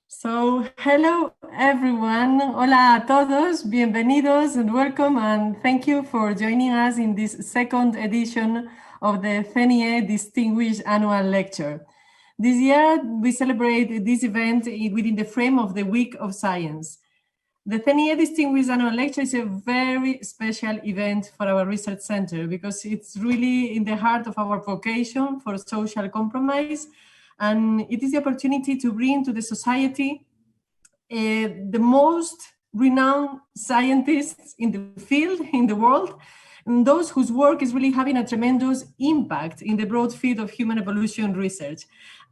So, hello everyone. Hola a todos, bienvenidos and welcome, and thank you for joining us in this second edition of the CENIEH Distinguished Annual Lecture. This year, we celebrate this event within the frame of the Week of Science. The CENIEH Distinguished Annual Lecture is a very special event for our research center because it's really in the heart of our vocation for social compromise, and it is the opportunity to bring to the society the most renowned scientists in the field, in the world, and those whose work is really having a tremendous impact in the broad field of human evolution research.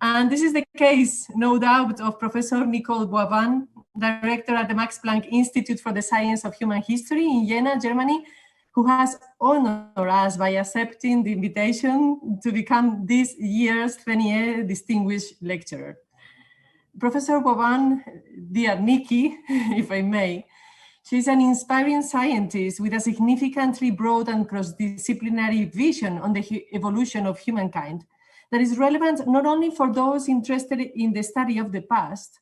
And this is the case, no doubt, of Professor Nicole Boivin, director at the Max Planck Institute for the Science of Human History in Jena, Germany, who has honored us by accepting the invitation to become this year's CENIEH Distinguished Lecturer. Professor Boivin, dear Nikki, if I may, she's an inspiring scientist with a significantly broad and cross-disciplinary vision on the evolution of humankind that is relevant not only for those interested in the study of the past,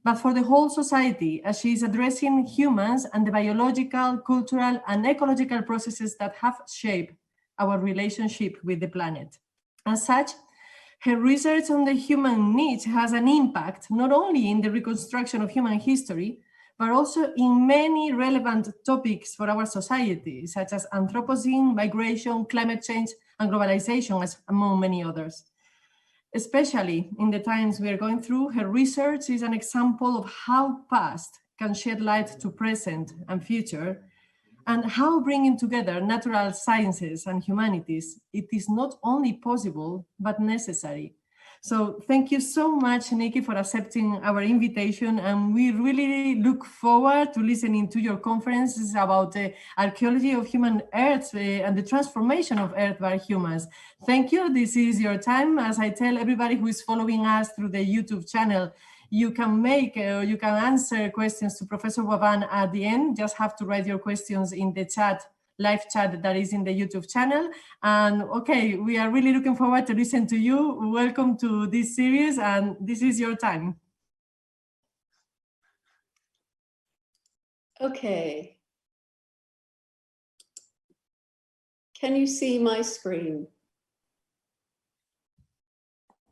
but for the whole society, as she is addressing humans and the biological, cultural, and ecological processes that have shaped our relationship with the planet. As such, her research on the human niche has an impact not only in the reconstruction of human history, but also in many relevant topics for our society, such as Anthropocene, migration, climate change, and globalization, as among many others. Especially in the times we are going through, her research is an example of how past can shed light to present and future, and how bringing together natural sciences and humanities, it is not only possible, but necessary. So thank you so much, Nikki, for accepting our invitation, and we really look forward to listening to your conferences about the archaeology of human Earth and the transformation of Earth by humans. Thank you. This is your time. As I tell everybody who is following us through the YouTube channel, you can answer questions to Professor Boivin at the end. Just have to write your questions in the chat, live chat that is in the YouTube channel. And okay, we are really looking forward to listen to you. Welcome to this series, and this is your time. Okay. Can you see my screen?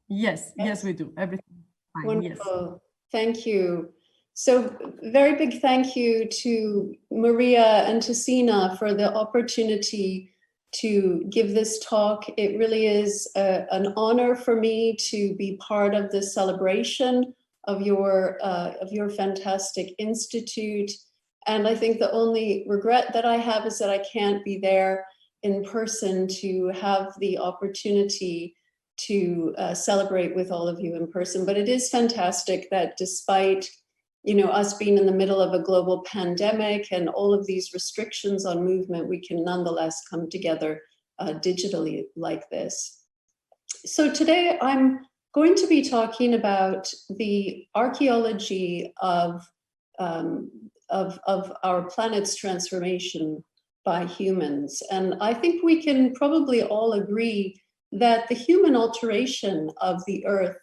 Yes, yes, we do. Everything fine. Wonderful. Yes. Thank you. So very big thank you to Maria and to Sina for the opportunity to give this talk. It really is an honor for me to be part of this celebration of your fantastic institute. And I think the only regret that I have is that I can't be there in person to have the opportunity to celebrate with all of you in person. But it is fantastic that despite us being in the middle of a global pandemic and all of these restrictions on movement, we can nonetheless come together digitally like this. So today I'm going to be talking about the archaeology of our planet's transformation by humans. And I think we can probably all agree that the human alteration of the Earth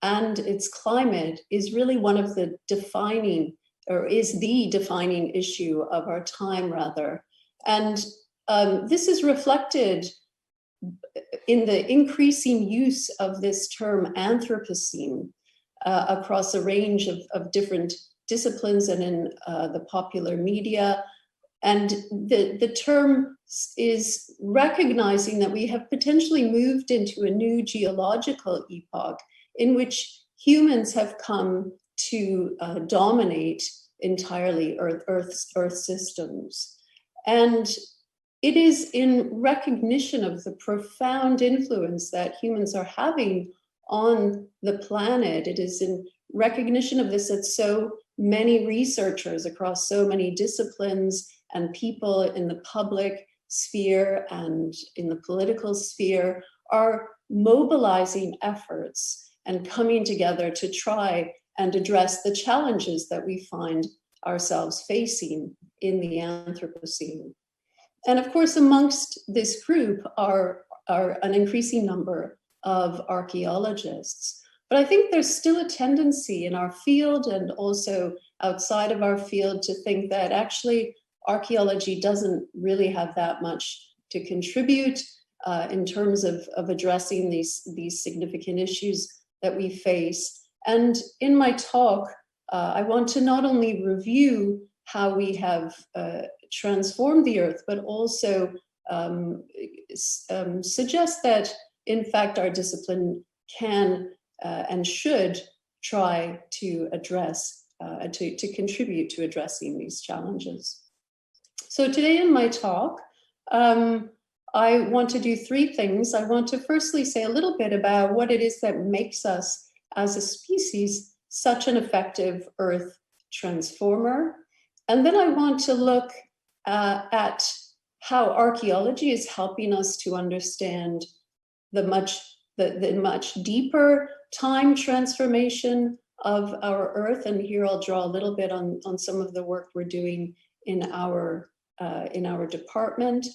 and its climate is really one of the defining, or is the defining issue of our time, rather. And this is reflected in the increasing use of this term Anthropocene across a range of different disciplines and in the popular media. And the term is recognizing that we have potentially moved into a new geological epoch in which humans have come to dominate entirely Earth systems. And it is in recognition of the profound influence that humans are having on the planet. It is in recognition of this that so many researchers across so many disciplines and people in the public sphere and in the political sphere are mobilizing efforts and coming together to try and address the challenges that we find ourselves facing in the Anthropocene. And of course, amongst this group are an increasing number of archaeologists But I think there's still a tendency in our field and also outside of our field to think that actually archaeology doesn't really have that much to contribute in terms of addressing these significant issues that we face. And in my talk, I want to not only review how we have transformed the Earth, but also suggest that, in fact, our discipline can and should try to address, to contribute to addressing these challenges. So today in my talk, I want to do three things. I want to firstly say a little bit about what it is that makes us as a species such an effective Earth transformer. And then I want to look at how archaeology is helping us to understand the much deeper time transformation of our Earth. And here I'll draw a little bit on some of the work we're doing in our department.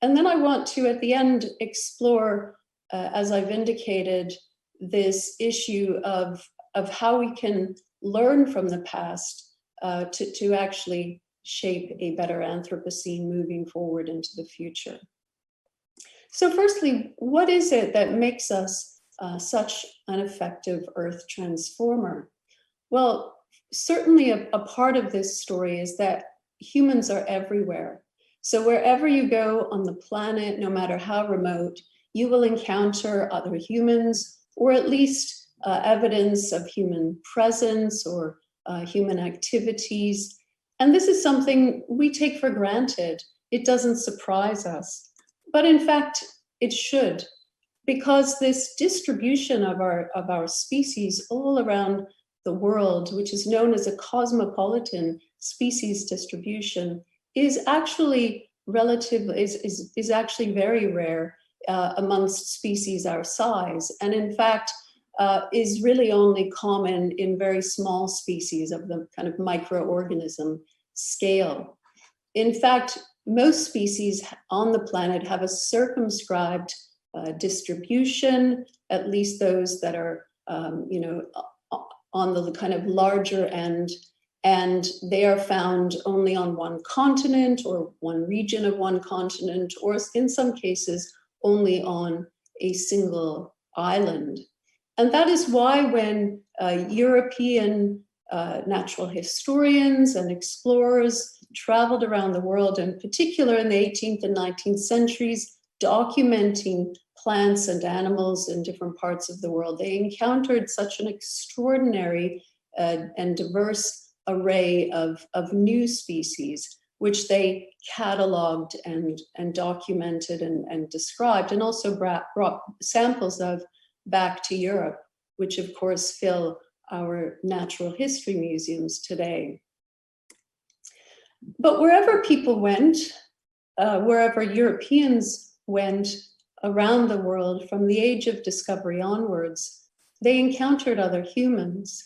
And then I want to, at the end, explore, as I've indicated, this issue of how we can learn from the past to actually shape a better Anthropocene moving forward into the future. So firstly, what is it that makes us such an effective Earth transformer? Well, certainly a part of this story is that humans are everywhere. So wherever you go on the planet, no matter how remote, you will encounter other humans, or at least evidence of human presence or human activities. And this is something we take for granted. It doesn't surprise us. But in fact, it should, because this distribution of our species all around the world, which is known as a cosmopolitan species distribution, is actually is actually very rare amongst species our size, and in fact is really only common in very small species of the kind of microorganism scale. In fact, most species on the planet have a circumscribed distribution, at least those that are on the kind of larger end, and they are found only on one continent or one region of one continent, or in some cases only on a single island. And that is why when European natural historians and explorers traveled around the world, in particular in the 18th and 19th centuries, documenting plants and animals in different parts of the world, they encountered such an extraordinary and diverse array of new species, which they cataloged and documented and described, and also brought samples of back to Europe, which of course fill our natural history museums today. But wherever people went, wherever Europeans went around the world from the age of discovery onwards, they encountered other humans.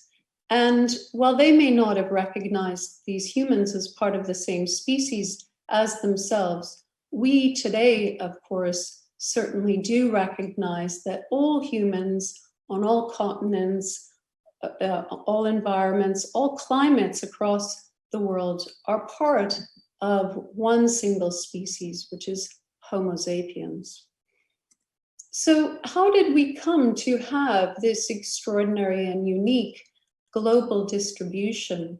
And while they may not have recognized these humans as part of the same species as themselves, we today, of course, certainly do recognize that all humans on all continents, all environments, all climates across the world are part of one single species, which is Homo sapiens. So how did we come to have this extraordinary and unique global distribution?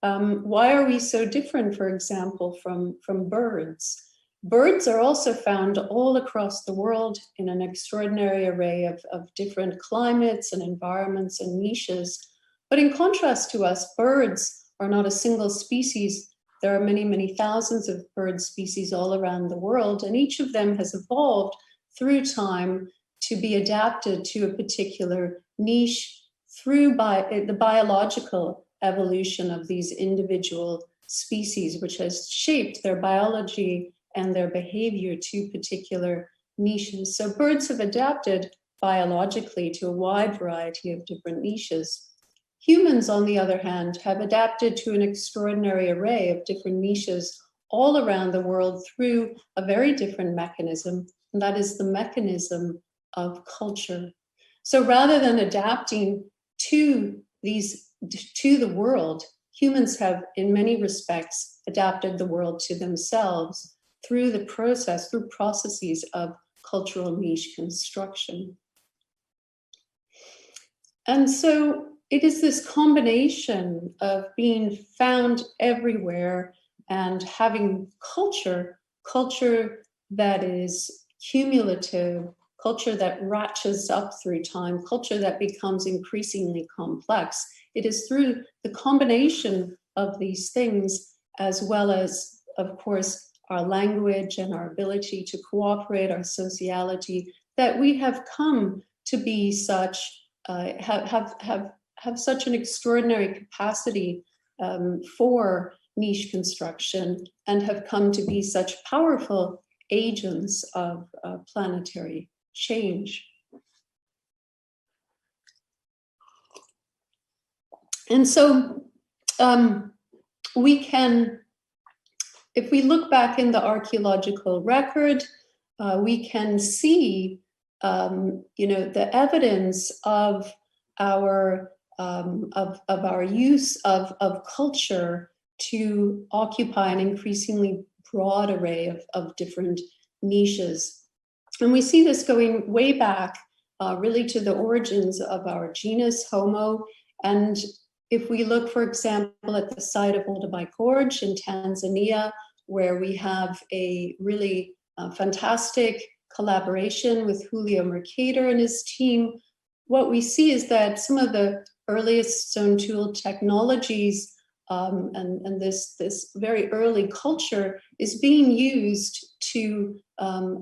Why are we so different, for example, from birds? Birds are also found all across the world in an extraordinary array of different climates and environments and niches. But in contrast to us, birds are not a single species. There are many, many thousands of bird species all around the world, and each of them has evolved through time to be adapted to a particular niche through the biological evolution of these individual species, which has shaped their biology and their behavior to particular niches. So birds have adapted biologically to a wide variety of different niches. Humans, on the other hand, have adapted to an extraordinary array of different niches all around the world through a very different mechanism, and that is the mechanism of culture. So rather than adapting to the world, humans have, in many respects, adapted the world to themselves through processes of cultural niche construction. And so it is this combination of being found everywhere and having culture that is cumulative, culture that ratchets up through time, culture that becomes increasingly complex. It is through the combination of these things, as well as, of course, our language and our ability to cooperate, our sociality, that we have come to be such, have such an extraordinary capacity for niche construction, and have come to be such powerful agents of planetary change. And so we can, if we look back in the archaeological record, we can see, the evidence of our use of culture to occupy an increasingly broad array of different niches. And we see this going way back, really to the origins of our genus Homo. And if we look, for example, at the site of Olduvai Gorge in Tanzania, where we have a really fantastic collaboration with Julio Mercader and his team, what we see is that some of the earliest stone tool technologies and this very early culture is being used to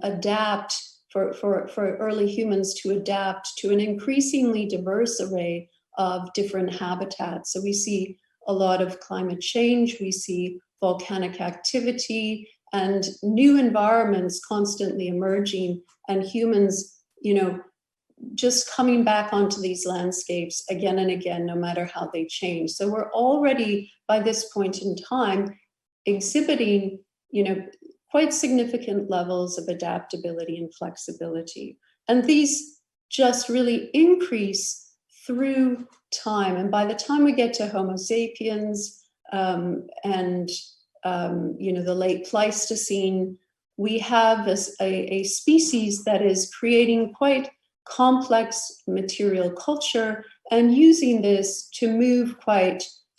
adapt, for early humans to adapt to an increasingly diverse array of different habitats. So we see a lot of climate change, we see volcanic activity, and new environments constantly emerging, and humans, just coming back onto these landscapes again and again, no matter how they change. So we're already, by this point in time, exhibiting, quite significant levels of adaptability and flexibility. And these just really increase through time. And by the time we get to Homo sapiens and the late Pleistocene, we have a species that is creating quite complex material culture and using this to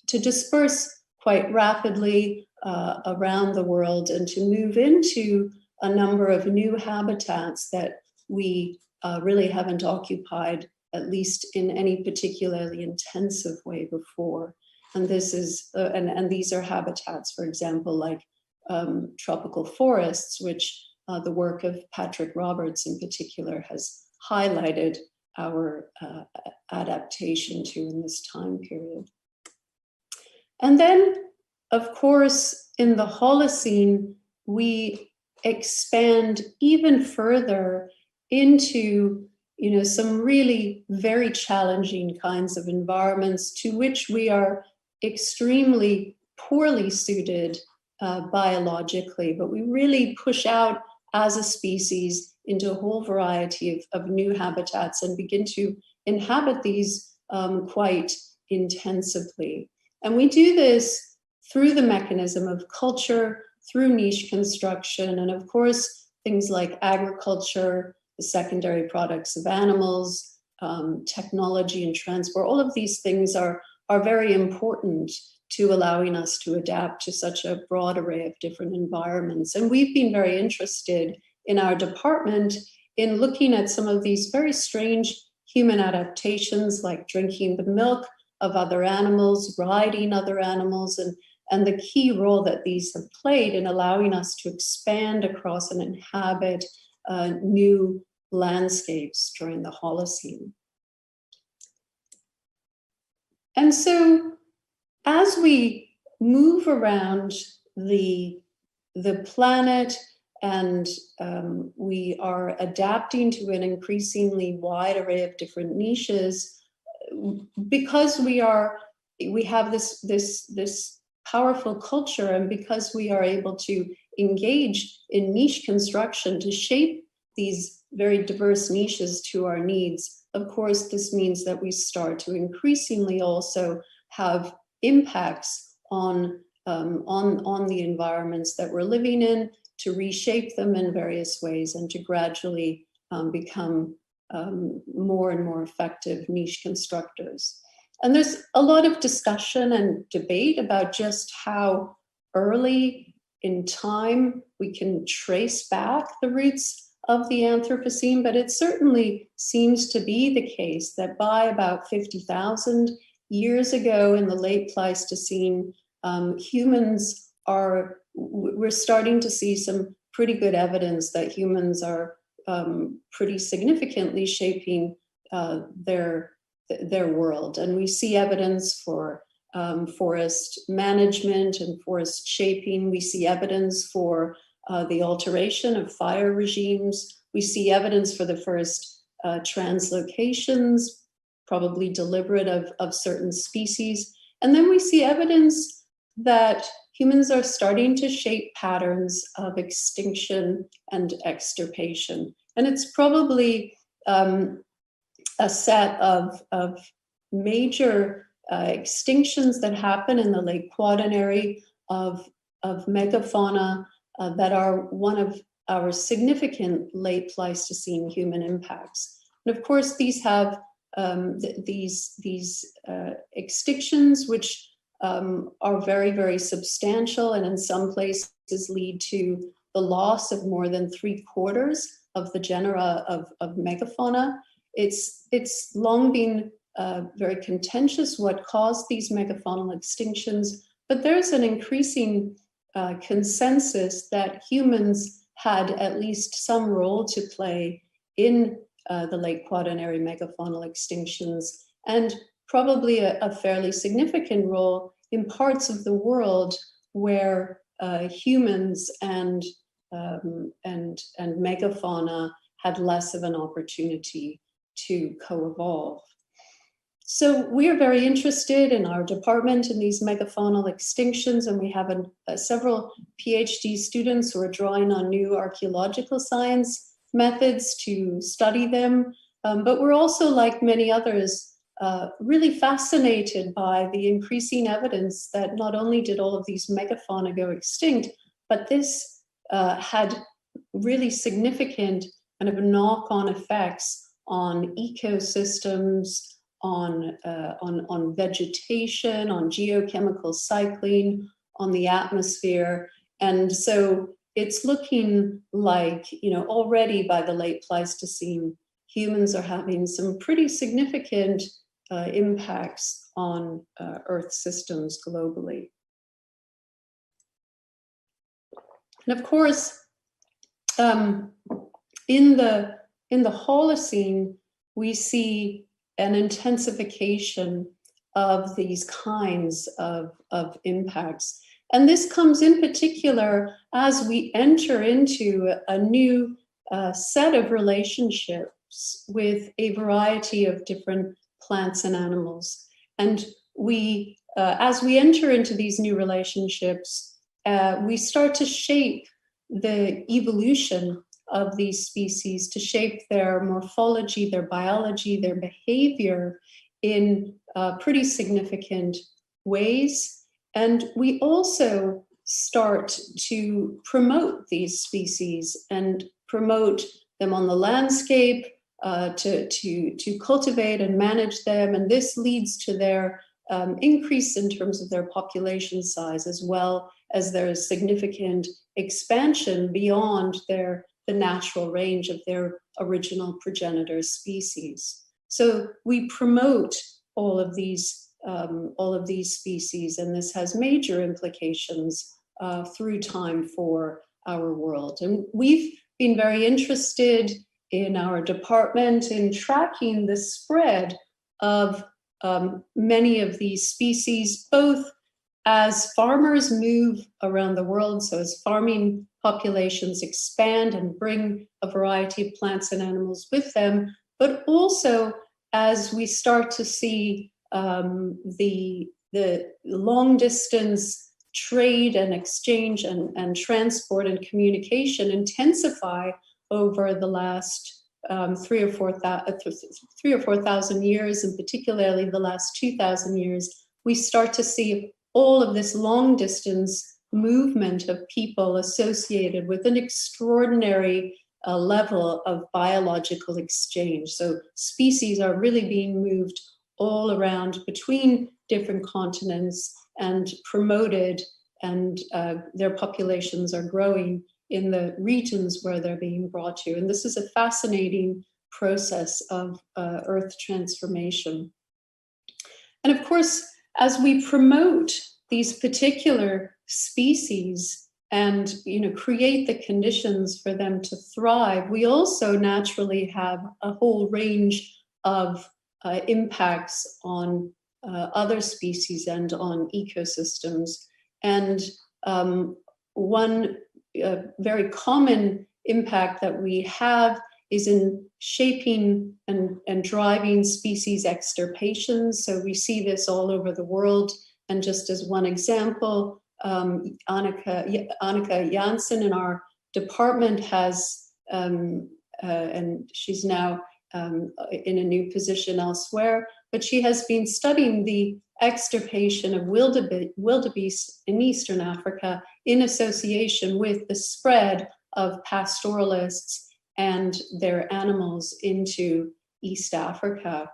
disperse quite rapidly around the world, and to move into a number of new habitats that we really haven't occupied, at least in any particularly intensive way before. And this is, and these are habitats, for example, like tropical forests, which the work of Patrick Roberts in particular has highlighted our adaptation to in this time period. And then, of course, in the Holocene, we expand even further into some really very challenging kinds of environments to which we are extremely poorly suited biologically, but we really push out as a species into a whole variety of new habitats and begin to inhabit these quite intensively. And we do this through the mechanism of culture, through niche construction, and of course, things like agriculture, the secondary products of animals, technology and transport. All of these things are very important to allowing us to adapt to such a broad array of different environments. And we've been very interested in our department in looking at some of these very strange human adaptations, like drinking the milk of other animals, riding other animals, and the key role that these have played in allowing us to expand across and inhabit new landscapes during the Holocene. And so as we move around the planet and we are adapting to an increasingly wide array of different niches, because we have this powerful culture, and because we are able to engage in niche construction to shape these very diverse niches to our needs, of course, this means that we start to increasingly also have impacts on the environments that we're living in, to reshape them in various ways and to gradually become more and more effective niche constructors. And there's a lot of discussion and debate about just how early in time we can trace back the roots of the Anthropocene, but it certainly seems to be the case that by about 50,000 years ago in the late Pleistocene, we're starting to see some pretty good evidence that humans are pretty significantly shaping their world. And we see evidence for forest management and forest shaping. We see evidence for the alteration of fire regimes. We see evidence for the first translocations, probably deliberate, of certain species. And then we see evidence that humans are starting to shape patterns of extinction and extirpation. And it's probably a set of major extinctions that happen in the late Quaternary of megafauna that are one of our significant late Pleistocene human impacts. And of course, these have these extinctions, which are very, very substantial, and in some places lead to the loss of more than 3/4 of the genera of megafauna. It's long been very contentious what caused these megafaunal extinctions, but there's an increasing consensus that humans had at least some role to play in the late Quaternary megafaunal extinctions, and probably a fairly significant role in parts of the world where humans and megafauna had less of an opportunity to co-evolve. So we are very interested in our department in these megafaunal extinctions, and we have several PhD students who are drawing on new archaeological science methods to study them. But we're also, like many others, really fascinated by the increasing evidence that not only did all of these megafauna go extinct, but this had really significant kind of knock-on effects on ecosystems, on vegetation, on geochemical cycling, on the atmosphere. And so it's looking like, already by the late Pleistocene, humans are having some pretty significant impacts on Earth systems globally. And of course, in the Holocene, we see an intensification of these kinds of impacts. And this comes in particular as we enter into a new set of relationships with a variety of different plants and animals. And we, as we enter into these new relationships, we start to shape the evolution of these species, to shape their morphology, their biology, their behavior in pretty significant ways. And we also start to promote these species and promote them on the landscape, to cultivate and manage them. And this leads to their increase in terms of their population size, as well as their significant expansion beyond the natural range of their original progenitor species. So we promote all of these species, and this has major implications through time for our world. And we've been very interested in our department in tracking the spread of many of these species, both as farmers move around the world, so as farming populations expand and bring a variety of plants and animals with them, but also as we start to see the long distance trade and exchange and transport and communication intensify over the last 3 or 4,000 years, and particularly the last 2,000 years, we start to see all of this long distance movement of people associated with an extraordinary level of biological exchange. So species are really being moved all around between different continents and promoted, and their populations are growing in the regions where they're being brought to. And this is a fascinating process of Earth transformation. And of course, as we promote these particular species and create the conditions for them to thrive, we also naturally have a whole range of impacts on other species and on ecosystems. And one very common impact that we have is in shaping and driving species extirpation. So we see this all over the world. And just as one example, Annika Janssen in our department has, and she's now in a new position elsewhere, but she has been studying the extirpation of wildebeest in Eastern Africa in association with the spread of pastoralists and their animals into East Africa.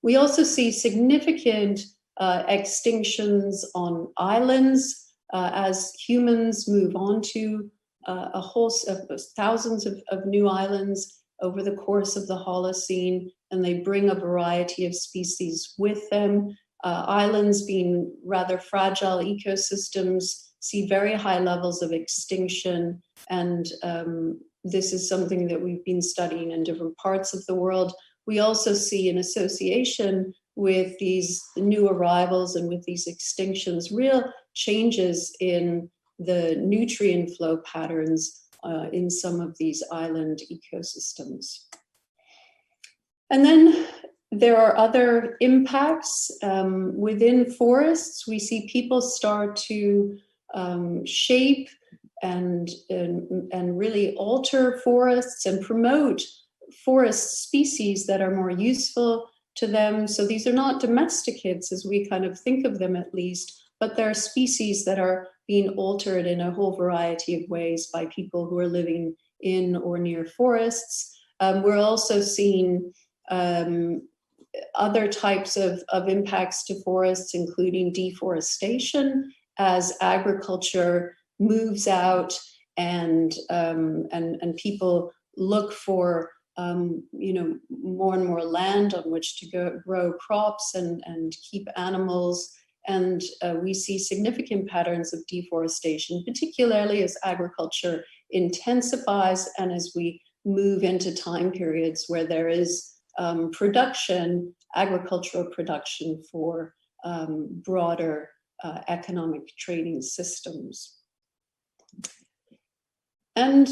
We also see significant extinctions on islands as humans move on to a host of thousands of new islands over the course of the Holocene, and they bring a variety of species with them. Islands, being rather fragile ecosystems, see very high levels of extinction, and this is something that we've been studying in different parts of the world. We also see an association with these new arrivals and with these extinctions, real changes in the nutrient flow patterns in some of these island ecosystems. And then there are other impacts within forests. We see people start to shape and really alter forests and promote forest species that are more useful to them. So these are not domesticates as we kind of think of them, at least, but they're species that are being altered in a whole variety of ways by people who are living in or near forests. We're also seeing other types of impacts to forests, including deforestation, as agriculture moves out and people look for more and more land on which to grow crops and keep animals. And we see significant patterns of deforestation, particularly as agriculture intensifies and as we move into time periods where there is production, agricultural production for broader economic trading systems. And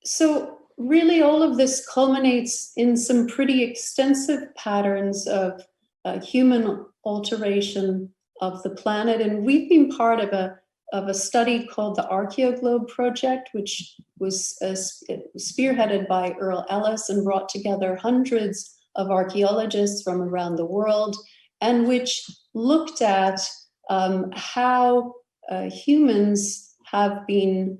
so really all of this culminates in some pretty extensive patterns of human alteration of the planet. And we've been part of a study called the ArchaeoGlobe Project, which was spearheaded by Earl Ellis and brought together hundreds of archaeologists from around the world, and which looked at how humans have been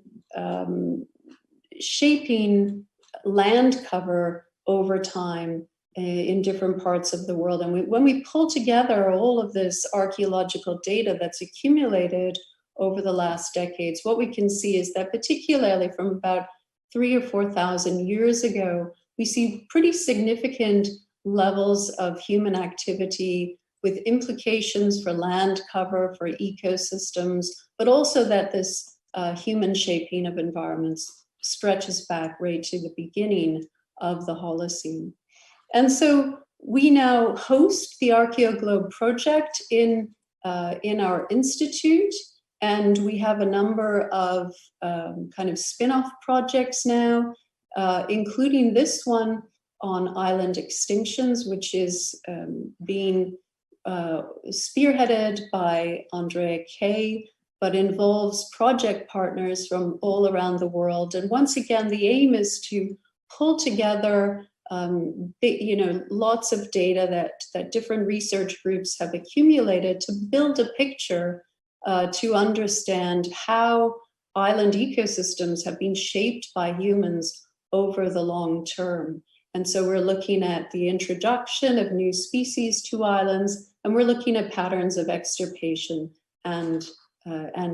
shaping land cover over time in different parts of the world. And when we pull together all of this archaeological data that's accumulated over the last decades, what we can see is that particularly from about 3,000 or 4,000 years ago, we see pretty significant levels of human activity with implications for land cover, for ecosystems, but also that this human shaping of environments stretches back right to the beginning of the Holocene. And so we now host the ArchaeoGlobe project in our institute, and we have a number of kind of spin-off projects now, including this one on island extinctions, which is being spearheaded by Andrea Kay, but involves project partners from all around the world. And once again, the aim is to pull together lots of data that different research groups have accumulated to build a picture to understand how island ecosystems have been shaped by humans over the long term. And so we're looking at the introduction of new species to islands, and we're looking at patterns of extirpation and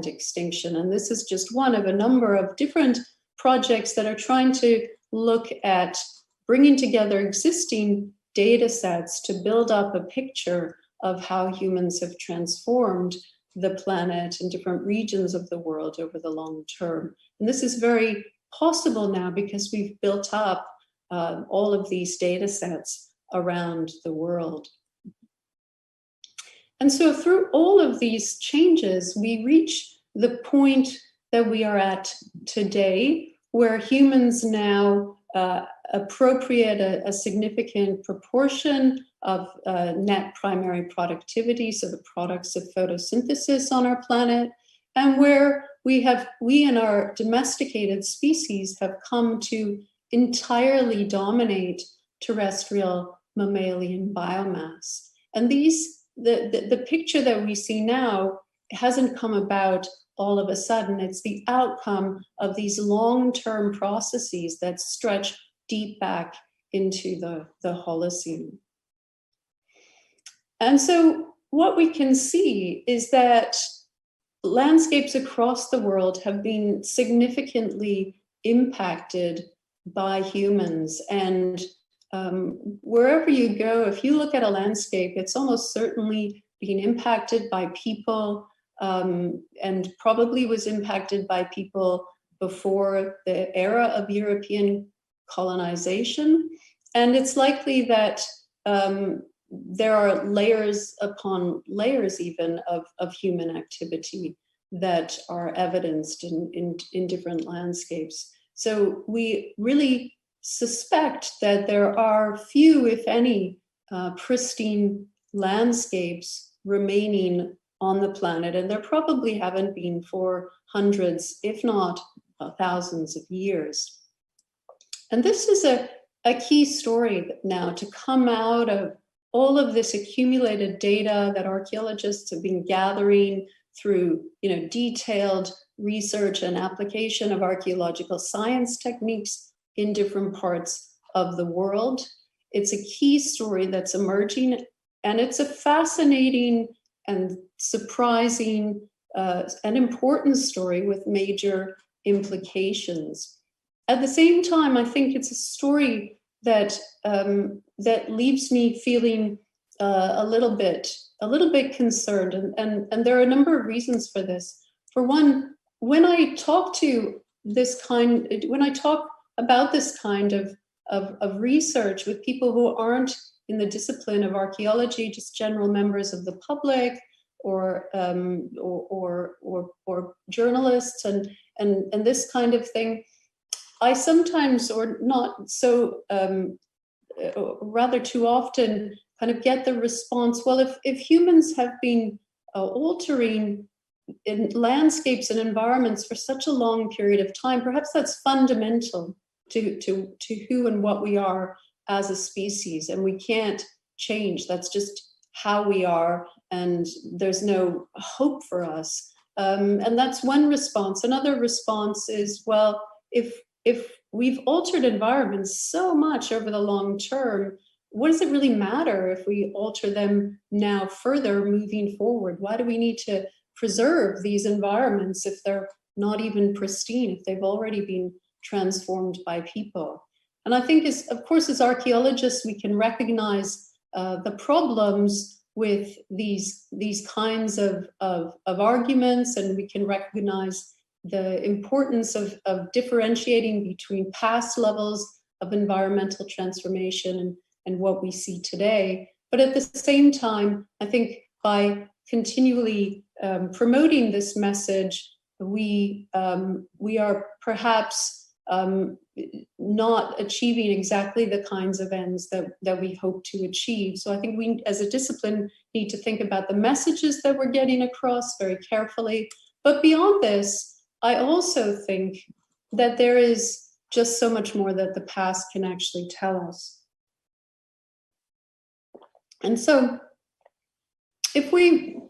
extinction. And this is just one of a number of different projects that are trying to look at bringing together existing data sets to build up a picture of how humans have transformed the planet in different regions of the world over the long term. And this is very possible now because we've built up all of these data sets around the world. And so through all of these changes, we reach the point that we are at today, where humans now appropriate a significant proportion of net primary productivity, so the products of photosynthesis on our planet, and where we and our domesticated species have come to entirely dominate terrestrial mammalian biomass. And the picture that we see now hasn't come about all of a sudden. It's the outcome of these long-term processes that stretch deep back into the Holocene. And so what we can see is that landscapes across the world have been significantly impacted by humans. And wherever you go, if you look at a landscape, it's almost certainly being impacted by people, and probably was impacted by people before the era of European colonization. And it's likely that there are layers upon layers even of human activity that are evidenced in different landscapes. So we really suspect that there are few, if any, pristine landscapes remaining on the planet, and there probably haven't been for hundreds, if not thousands of years. And this is a key story now to come out of all of this accumulated data that archaeologists have been gathering through detailed research and application of archaeological science techniques in different parts of the world. It's a key story that's emerging, and it's a fascinating and surprising and important story with major implications. At the same time, I think it's a story that leaves me feeling a little bit concerned, and there are a number of reasons for this. For one, when I talk about this kind of research with people who aren't in the discipline of archaeology, just general members of the public or journalists and this kind of thing, I sometimes, or not so, rather too often, kind of get the response, well, if humans have been altering in landscapes and environments for such a long period of time, perhaps that's fundamental to who and what we are as a species, and we can't change. That's just how we are, and there's no hope for us. And that's one response. Another response is, well, if we've altered environments so much over the long term, what does it really matter if we alter them now further moving forward? Why do we need to preserve these environments if they're not even pristine, if they've already been transformed by people? And I think, of course, as archaeologists, we can recognize the problems with these kinds of arguments, and we can recognize the importance of differentiating between past levels of environmental transformation and what we see today. But at the same time, I think by continually promoting this message, we are perhaps not achieving exactly the kinds of ends that we hope to achieve. So I think we, as a discipline, need to think about the messages that we're getting across very carefully. But beyond this, I also think that there is just so much more that the past can actually tell us. And so I find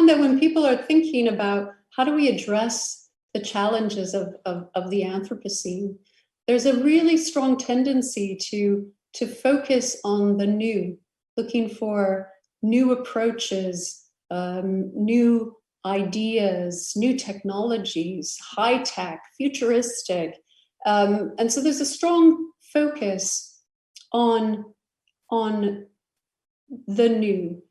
that when people are thinking about how do we address the challenges of the Anthropocene, there's a really strong tendency to focus on the new, looking for new approaches, new ideas, new technologies, high tech, futuristic. And so there's a strong focus on the new.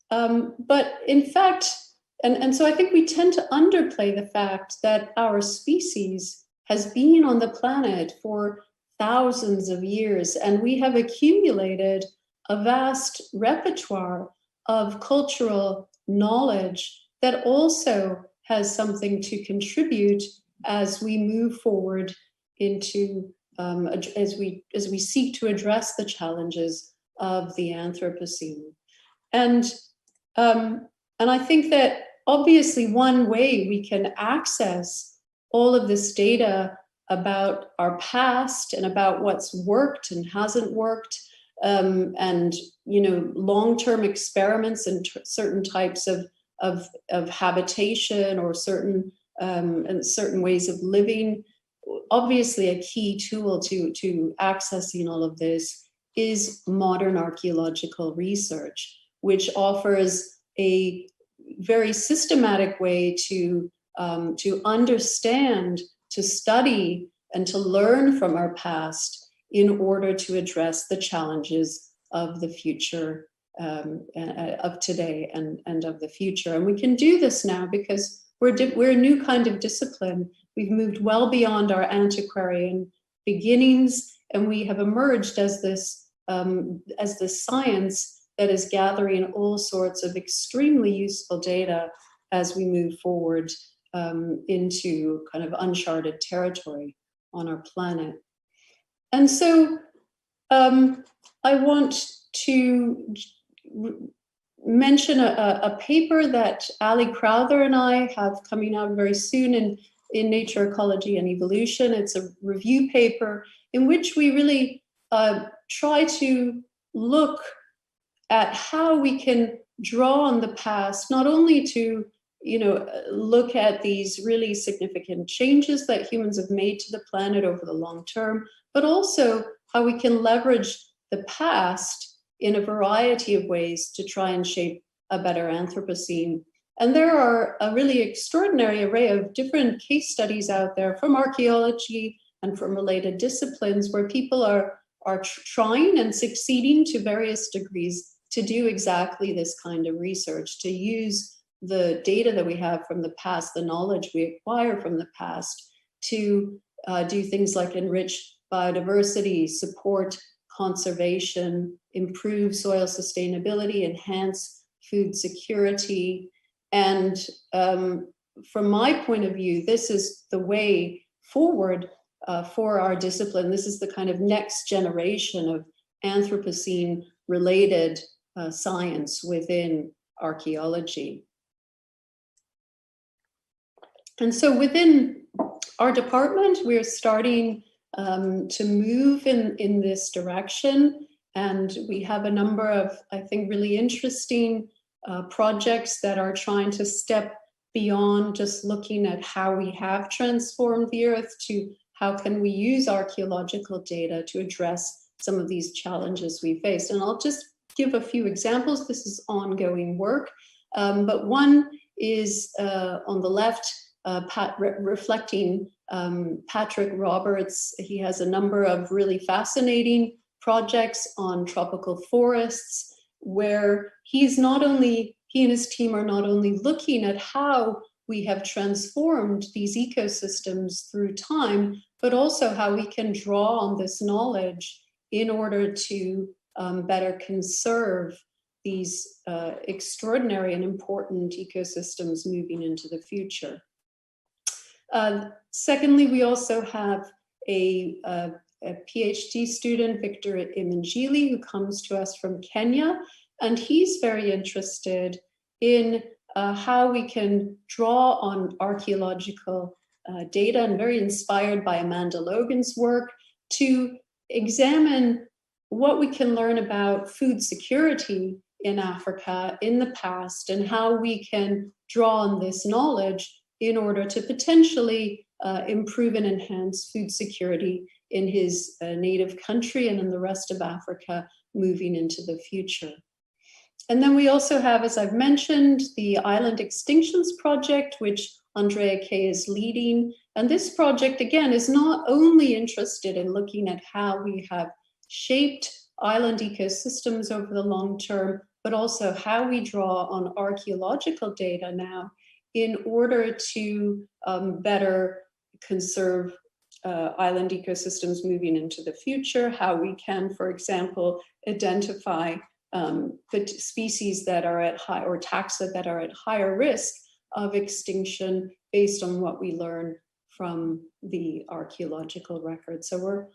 But in fact, and so I think we tend to underplay the fact that our species has been on the planet for thousands of years, and we have accumulated a vast repertoire of cultural knowledge that also has something to contribute as we move forward into, as we seek to address the challenges of the Anthropocene. And I think that obviously one way we can access all of this data about our past and about what's worked and hasn't worked, and long-term experiments in certain types of habitation or certain ways of living. Obviously, a key tool to accessing all of this is modern archaeological research, which offers a very systematic way to understand, to study, and to learn from our past in order to address the challenges of the future, of today and of the future. And we can do this now because we're a new kind of discipline. We've moved well beyond our antiquarian beginnings, and we have emerged as this science that is gathering all sorts of extremely useful data as we move forward into kind of uncharted territory on our planet. And so I want to mention a paper that Ali Crowther and I have coming out very soon in Nature, Ecology, and Evolution. It's a review paper in which we really try to look at how we can draw on the past, not only to look at these really significant changes that humans have made to the planet over the long term, but also how we can leverage the past in a variety of ways to try and shape a better Anthropocene. And there are a really extraordinary array of different case studies out there from archaeology and from related disciplines where people are trying and succeeding to various degrees to do exactly this kind of research, to use the data that we have from the past, the knowledge we acquire from the past, to do things like enrich biodiversity, support conservation, improve soil sustainability, enhance food security. And from my point of view, this is the way forward for our discipline. This is the kind of next generation of Anthropocene-related science within archaeology. And so within our department, we're starting to move in this direction. And we have a number of, I think, really interesting projects that are trying to step beyond just looking at how we have transformed the Earth to how can we use archaeological data to address some of these challenges we faced. And I'll just give a few examples. This is ongoing work, but one is on the left, reflecting Patrick Roberts. He has a number of really fascinating projects on tropical forests where he and his team are not only looking at how we have transformed these ecosystems through time, but also how we can draw on this knowledge in order to better conserve these extraordinary and important ecosystems moving into the future. Secondly, we also have a PhD student, Victor Imanjili, who comes to us from Kenya, and he's very interested in how we can draw on archaeological data, and very inspired by Amanda Logan's work to examine what we can learn about food security in Africa in the past, and how we can draw on this knowledge in order to potentially improve and enhance food security in his native country and in the rest of Africa moving into the future. And then we also have, as I've mentioned, the Island Extinctions Project, which Andrea Kay is leading. And this project, again, is not only interested in looking at how we have shaped island ecosystems over the long term, but also how we draw on archaeological data now in order to better conserve island ecosystems moving into the future, how we can, for example, identify the species that are at high, or taxa that are at higher risk of extinction based on what we learn from the archaeological record. So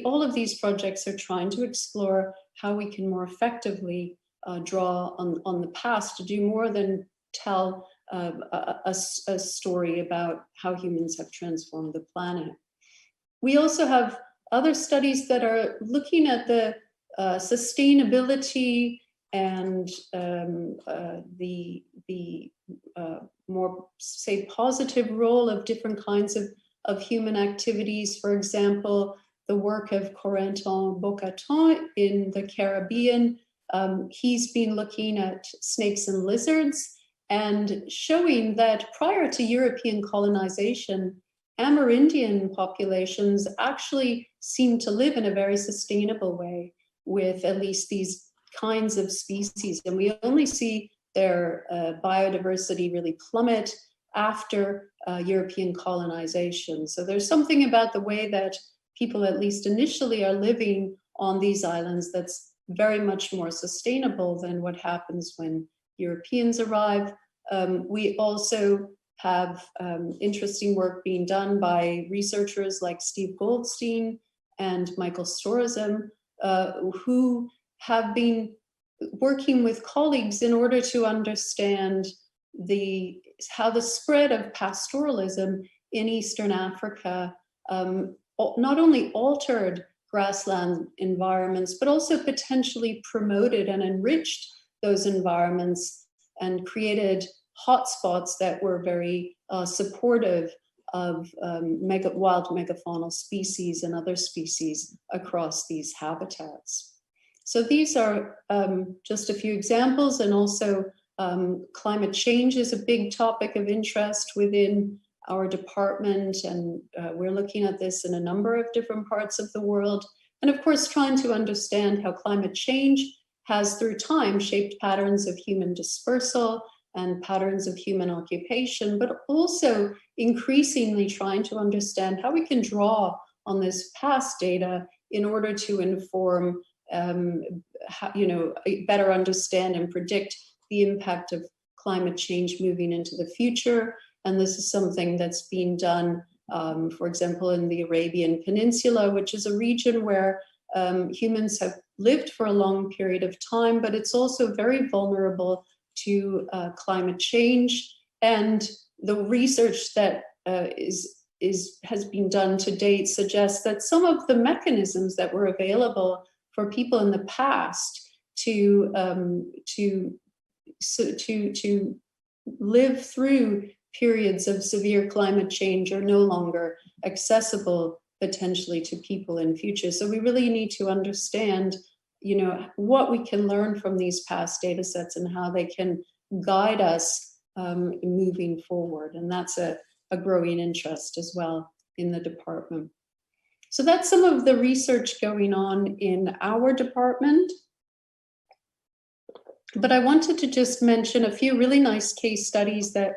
all of these projects are trying to explore how we can more effectively draw on the past to do more than tell a story about how humans have transformed the planet. We also have other studies that are looking at the sustainability and the more, say, positive role of different kinds of human activities. For example, the work of Corentin Bocaton in the Caribbean. He's been looking at snakes and lizards and showing that prior to European colonization, Amerindian populations actually seem to live in a very sustainable way with at least these kinds of species. And we only see their biodiversity really plummet after European colonization. So there's something about the way that people, at least initially, are living on these islands that's very much more sustainable than what happens when Europeans arrive. We also have interesting work being done by researchers like Steve Goldstein and Michael Storazem, who have been working with colleagues in order to understand how the spread of pastoralism in Eastern Africa not only altered grassland environments, but also potentially promoted and enriched those environments and created hotspots that were very supportive of wild megafaunal species and other species across these habitats. So these are just a few examples, and also climate change is a big topic of interest within our department, and we're looking at this in a number of different parts of the world. And of course, trying to understand how climate change has through time shaped patterns of human dispersal and patterns of human occupation, but also increasingly trying to understand how we can draw on this past data in order to inform, better understand and predict the impact of climate change moving into the future. And this is something that's being done, for example, in the Arabian Peninsula, which is a region where humans have lived for a long period of time, but it's also very vulnerable to climate change. And the research that has been done to date suggests that some of the mechanisms that were available for people in the past to live through periods of severe climate change are no longer accessible potentially to people in future. So we really need to understand, what we can learn from these past data sets and how they can guide us moving forward. And that's a growing interest as well in the department. So that's some of the research going on in our department. But I wanted to just mention a few really nice case studies that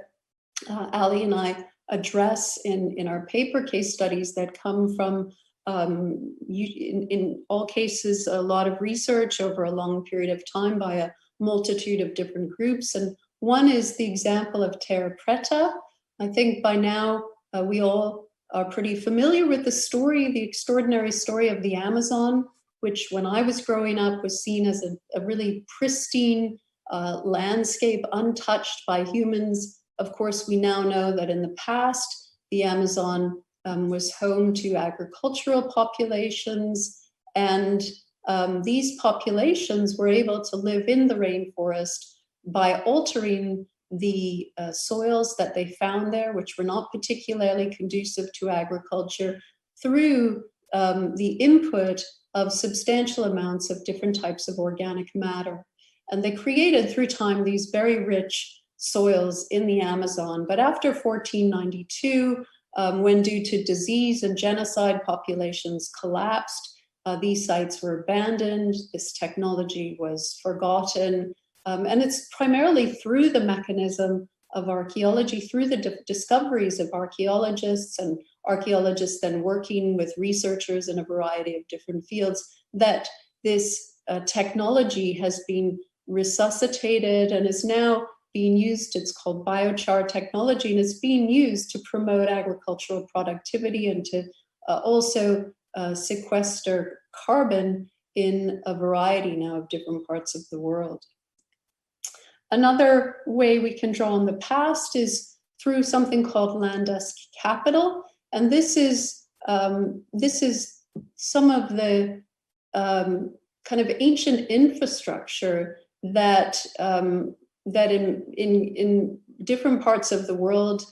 Ali and I address in our paper, case studies that come from, in all cases, a lot of research over a long period of time by a multitude of different groups. And one is the example of Terra Preta. I think by now we all are pretty familiar with the story, the extraordinary story of the Amazon, which when I was growing up was seen as a really pristine landscape, untouched by humans. Of course, we now know that in the past, the Amazon was home to agricultural populations, and these populations were able to live in the rainforest by altering the soils that they found there, which were not particularly conducive to agriculture, through the input of substantial amounts of different types of organic matter. And they created through time these very rich soils in the Amazon. But after 1492, when due to disease and genocide populations collapsed, these sites were abandoned, this technology was forgotten, and it's primarily through the mechanism of archaeology, through the discoveries of archaeologists and archaeologists then working with researchers in a variety of different fields, that this technology has been resuscitated and is now being used. It's called biochar technology, and it's being used to promote agricultural productivity and to also sequester carbon in a variety now of different parts of the world. Another way we can draw on the past is through something called Landusk Capital, and this is some of the kind of ancient infrastructure that that in different parts of the world,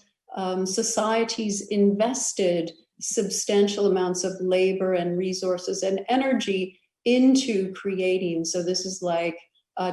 societies invested substantial amounts of labor and resources and energy into creating. So this is like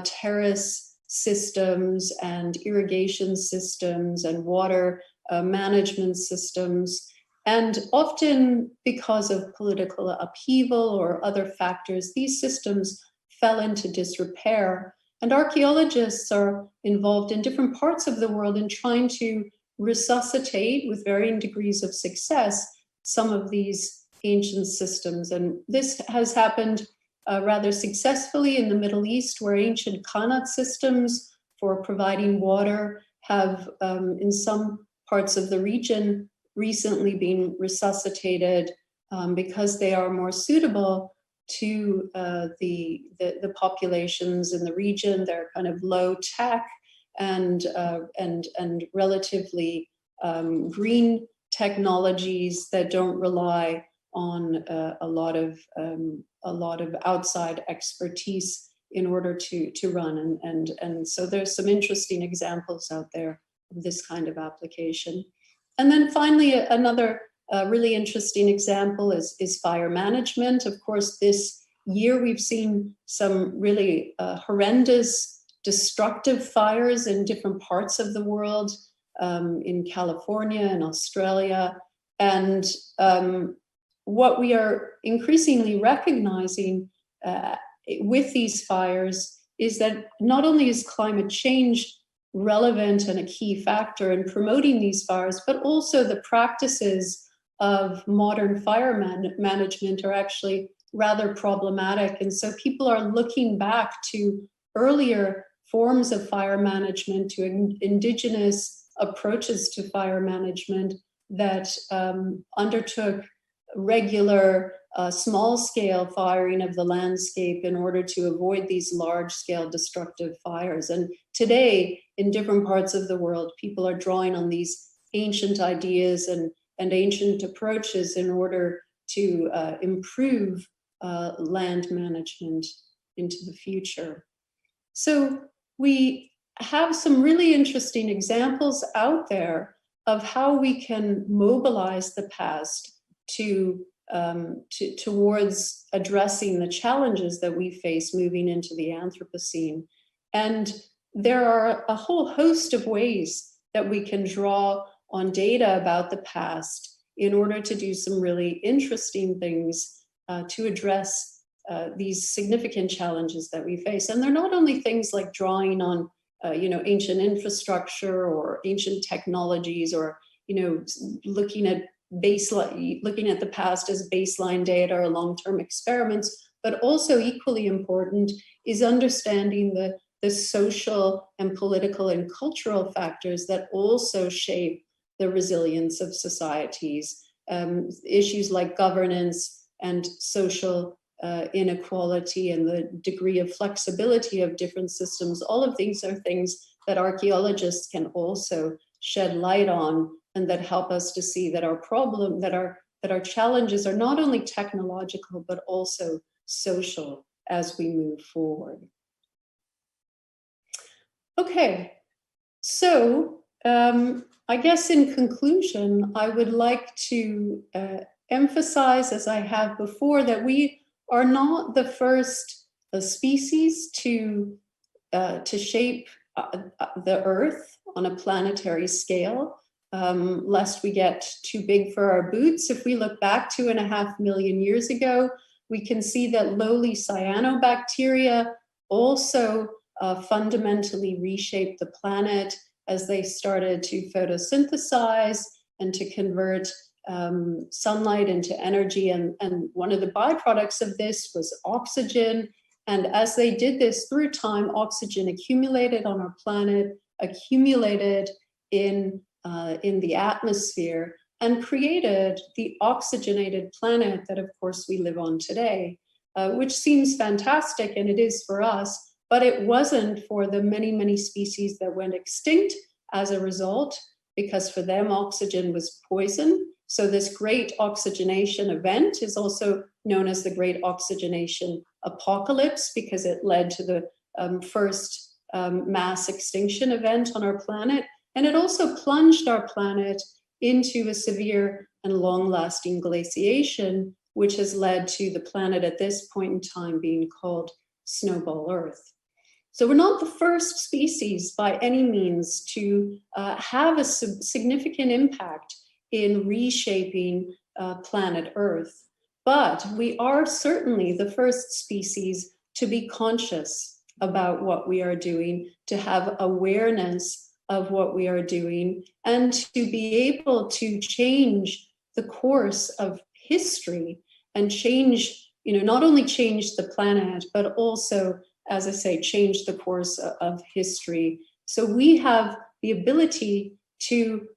terrace systems and irrigation systems and water management systems. And often because of political upheaval or other factors, these systems fell into disrepair. And archaeologists are involved in different parts of the world in trying to resuscitate, with varying degrees of success, some of these ancient systems. And this has happened rather successfully in the Middle East, where ancient Khanate systems for providing water have, in some parts of the region, recently been resuscitated because they are more suitable to the populations in the region. They're kind of low tech and relatively green technologies that don't rely on a lot of outside expertise in order to run. And so there's some interesting examples out there of this kind of application. And then finally, another really interesting example is fire management. Of course, this year we've seen some really horrendous destructive fires in different parts of the world, in California and Australia. And what we are increasingly recognizing with these fires is that not only is climate change relevant and a key factor in promoting these fires, but also the practices of modern fire management are actually rather problematic. And so people are looking back to earlier forms of fire management, to indigenous approaches to fire management that undertook regular small-scale firing of the landscape in order to avoid these large-scale destructive fires. And today, in different parts of the world, people are drawing on these ancient ideas and ancient approaches in order to improve land management into the future. So we have some really interesting examples out there of how we can mobilize the past towards addressing the challenges that we face moving into the Anthropocene. And there are a whole host of ways that we can draw on data about the past in order to do some really interesting things to address these significant challenges that we face. And they're not only things like drawing on ancient infrastructure or ancient technologies, or looking at the past as baseline data or long-term experiments, but also equally important is understanding the social and political and cultural factors that also shape the resilience of societies. Issues like governance and social inequality and the degree of flexibility of different systems, all of these are things that archaeologists can also shed light on, and that help us to see that our challenges are not only technological, but also social as we move forward. Okay, so I guess in conclusion, I would like to emphasize, as I have before, that we are not the first species to shape the Earth on a planetary scale, lest we get too big for our boots. If we look back 2.5 million years ago, we can see that lowly cyanobacteria also fundamentally reshaped the planet as they started to photosynthesize and to convert sunlight into energy. And one of the byproducts of this was oxygen. And as they did this through time, oxygen accumulated on our planet, accumulated in the atmosphere, and created the oxygenated planet that, of course, we live on today, which seems fantastic, and it is for us. But it wasn't for the many, many species that went extinct as a result, because for them, oxygen was poison. So this great oxygenation event is also known as the Great Oxygenation Apocalypse, because it led to the first mass extinction event on our planet. And it also plunged our planet into a severe and long-lasting glaciation, which has led to the planet at this point in time being called Snowball Earth. So we're not the first species by any means to have a significant impact in reshaping planet Earth, but we are certainly the first species to be conscious about what we are doing, to have awareness of what we are doing, and to be able to change the course of history and change, not only change the planet, but also, as I say, change the course of history. So we have the ability to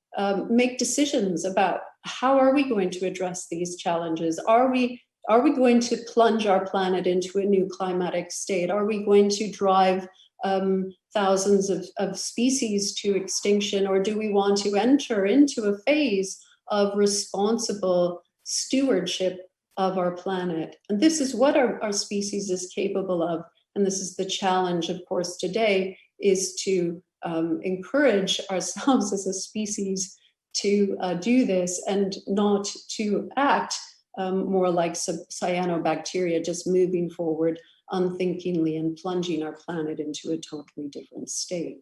make decisions about how are we going to address these challenges? Are we going to plunge our planet into a new climatic state? Are we going to drive thousands of species to extinction? Or do we want to enter into a phase of responsible stewardship of our planet? And this is what our species is capable of. And this is the challenge, of course, today, is to encourage ourselves as a species to do this and not to act more like cyanobacteria, just moving forward unthinkingly and plunging our planet into a totally different state.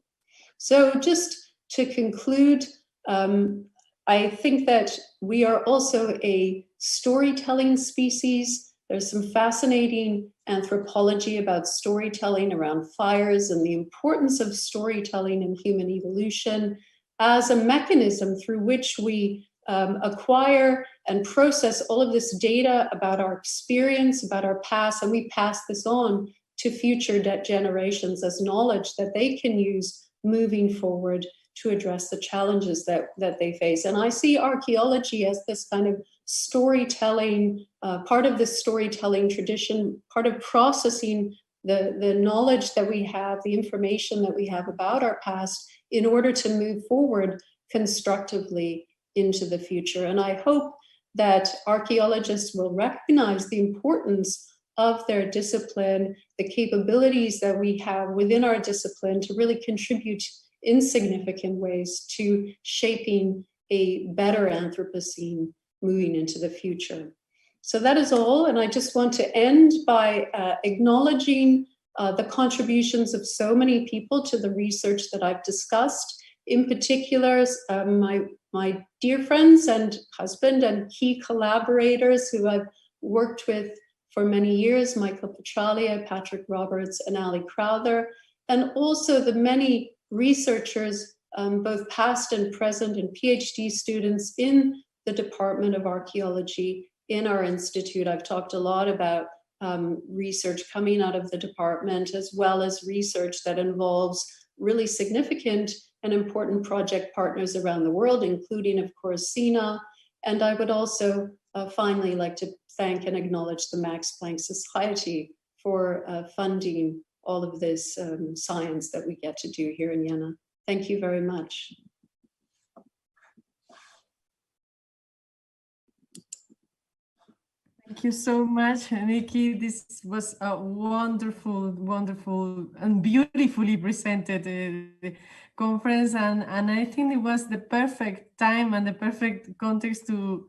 So just to conclude, I think that we are also a storytelling species. There's some fascinating anthropology about storytelling around fires and the importance of storytelling in human evolution as a mechanism through which we acquire and process all of this data about our experience, about our past, and we pass this on to future generations as knowledge that they can use moving forward to address the challenges that they face. And I see archaeology as this kind of storytelling, part of the storytelling tradition, part of processing the knowledge that we have, the information that we have about our past in order to move forward constructively into the future. And I hope that archaeologists will recognize the importance of their discipline, the capabilities that we have within our discipline to really contribute in significant ways to shaping a better Anthropocene moving into the future. So that is all. And I just want to end by acknowledging the contributions of so many people to the research that I've discussed. In particular, my dear friends and husband and key collaborators who I've worked with for many years, Michael Petralia, Patrick Roberts, and Ali Crowther, and also the many researchers, both past and present, and PhD students in the Department of Archaeology in our institute. I've talked a lot about research coming out of the department, as well as research that involves really significant and important project partners around the world, including, of course, CENIEH. And I would also finally like to thank and acknowledge the Max Planck Society for funding all of this science that we get to do here in Jena. Thank you very much. Thank you so much, Nikki. This was a wonderful, wonderful and beautifully presented conference. And I think it was the perfect time and the perfect context to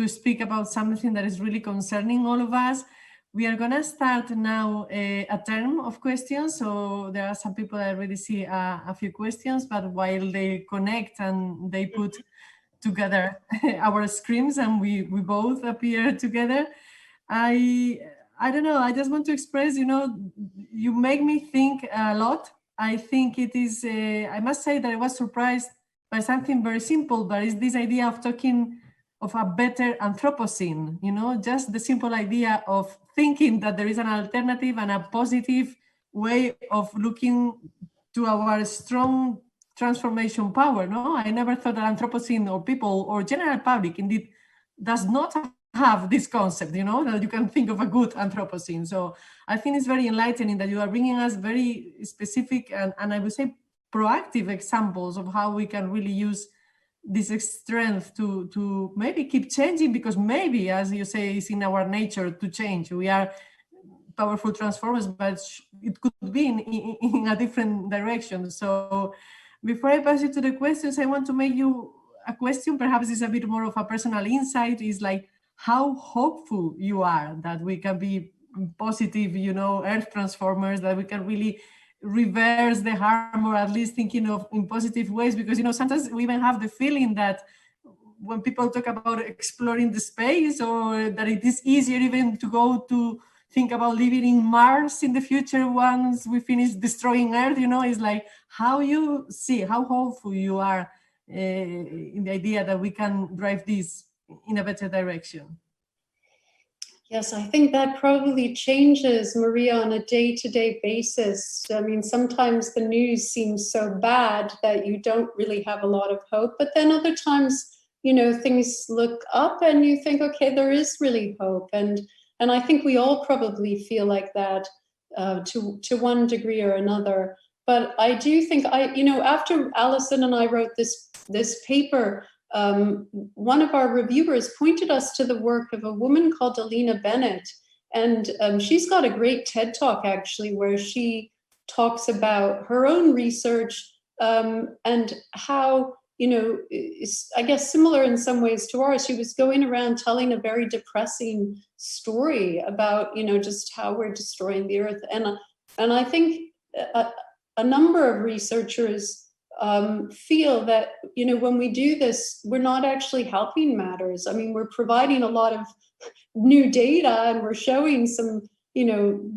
speak about something that is really concerning all of us. We are going to start now a term of questions. So there are some people that already see a few questions, but while they connect and they put together our screens and we both appear together, I don't know, I just want to express, you make me think a lot. I think it is, I must say that I was surprised by something very simple, but it's this idea of talking of a better Anthropocene, just the simple idea of thinking that there is an alternative and a positive way of looking to our strong transformation power. No, I never thought that Anthropocene or people or general public indeed does not have this concept, that you can think of a good Anthropocene. So I think it's very enlightening that you are bringing us very specific and I would say proactive examples of how we can really use this strength to maybe keep changing, because maybe, as you say, it's in our nature to change. We are powerful transformers, but it could be in a different direction. So before I pass you to the questions, I want to make you a question. Perhaps it's a bit more of a personal insight. Is like how hopeful you are that we can be positive, earth transformers, that we can really reverse the harm, or at least thinking of in positive ways. Because, sometimes we even have the feeling that when people talk about exploring the space, or that it is easier even to go to think about living in Mars in the future once we finish destroying Earth, it's like how you see, how hopeful you are in the idea that we can drive this in a better direction. Yes, I think that probably changes, Maria, on a day-to-day basis. I mean, sometimes the news seems so bad that you don't really have a lot of hope, but then other times, things look up and you think, okay, there is really hope. And I think we all probably feel like that to one degree or another. But I do think after Alison and I wrote this paper, one of our reviewers pointed us to the work of a woman called Alina Bennett. And she's got a great TED Talk, actually, where she talks about her own research and how, I guess similar in some ways to ours. She was going around telling a very depressing story about, just how we're destroying the earth. And I think a number of researchers feel that, when we do this, we're not actually helping matters. I mean, we're providing a lot of new data and we're showing some,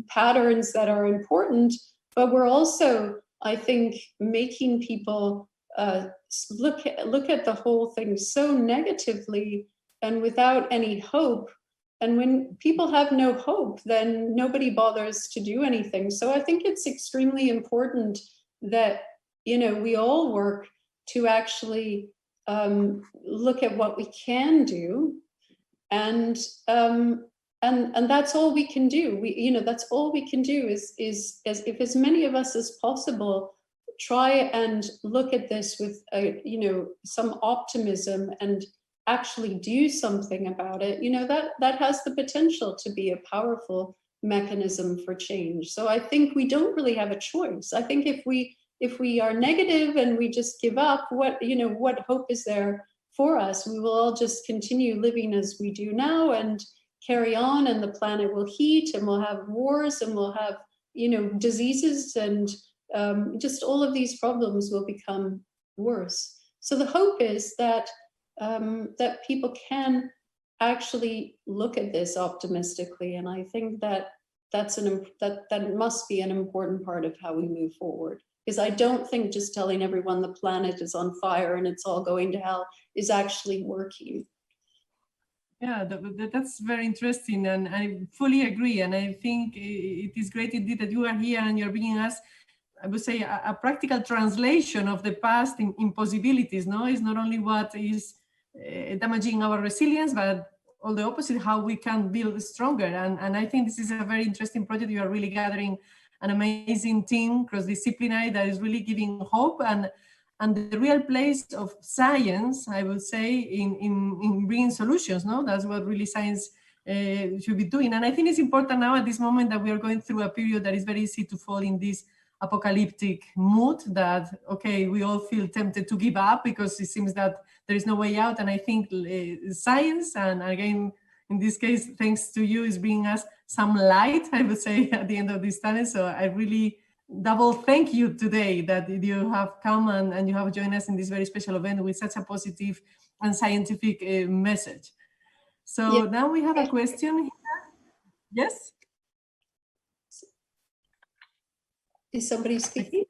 patterns that are important, but we're also, I think, making people look at the whole thing so negatively and without any hope. And when people have no hope, then nobody bothers to do anything. So I think it's extremely important that, we all work to actually look at what we can do, and that's all we can do. That's all we can do is if as many of us as possible try and look at this with some optimism and actually do something about it. That has the potential to be a powerful mechanism for change. So I think we don't really have a choice. I think if we are negative and we just give up, what hope is there for us? We will all just continue living as we do now and carry on, and the planet will heat and we'll have wars and we'll have, diseases, and just all of these problems will become worse. So the hope is that that people can actually look at this optimistically, and I think that that must be an important part of how we move forward. Because I don't think just telling everyone the planet is on fire and it's all going to hell is actually working. Yeah, that's very interesting, and I fully agree. And I think it is great indeed that you are here and you're bringing us, I would say, a practical translation of the past in possibilities. No, it's not only what is damaging our resilience, but all the opposite, how we can build stronger. And I think this is a very interesting project. You are really gathering an amazing team, cross-disciplinary, that is really giving hope and the real place of science, I would say, in bringing solutions. No, that's what really science should be doing. And I think it's important now at this moment that we are going through a period that is very easy to fall in this apocalyptic mood that, okay, we all feel tempted to give up because it seems that there is no way out. And I think science, and again, in this case, thanks to you, is bringing us some light, I would say, at the end of this tunnel. So I really double thank you today that you have come and you have joined us in this very special event with such a positive and scientific message. So now we have a question here. Yes? Is somebody speaking?